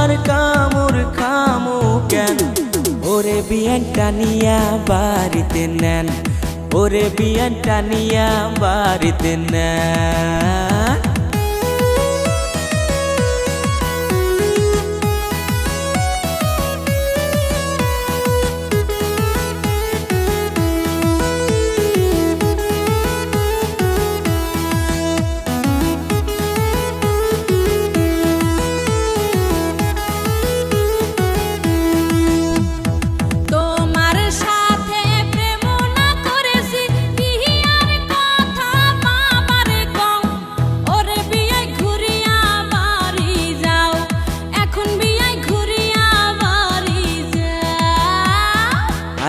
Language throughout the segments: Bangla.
আর কামড় খামু কেন? ওরে বিয়ানটা নিয়া বাড়িতে নেন, ওরে বিয়ানটা নিয়া বাড়িতে নেন।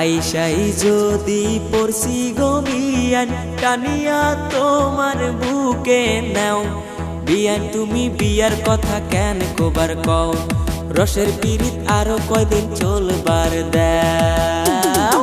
আইসাই যদি পড়ছি গো বিয়ান টানিয়া তোমার বুকে নাও, বিয়ান তুমি বিয়ার কথা কেন কবার কও? রসের পিরিত আরো কয়দিন চলবার দাও।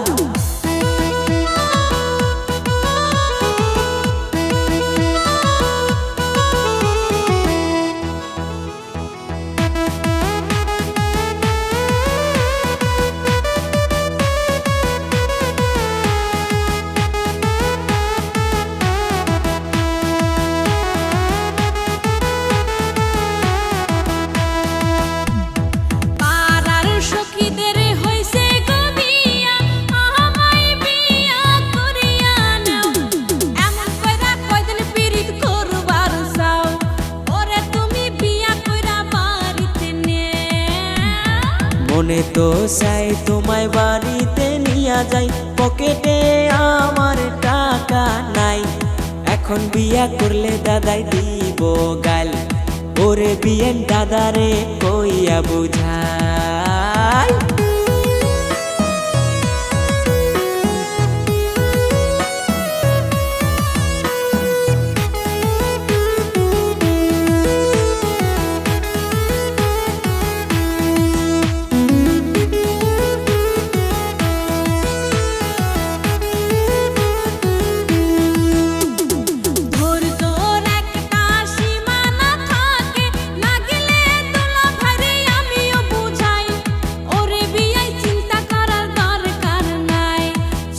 মনে তো চাই তোমায় বাড়িতে নিয়া যাই, পকেটে আমার টাকা নাই। এখন বিয়া করলে দাদাই দিব গাল, ওরে বিয়েন দাদারে কইয়া বুঝাই।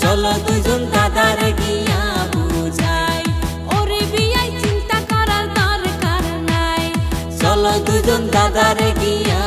চলো দুজন দাদারে গিয়া বুঝাই, ওরে বিয়াই চিন্তা করার দরকার নাই। চলো দুজন দাদারে গিয়া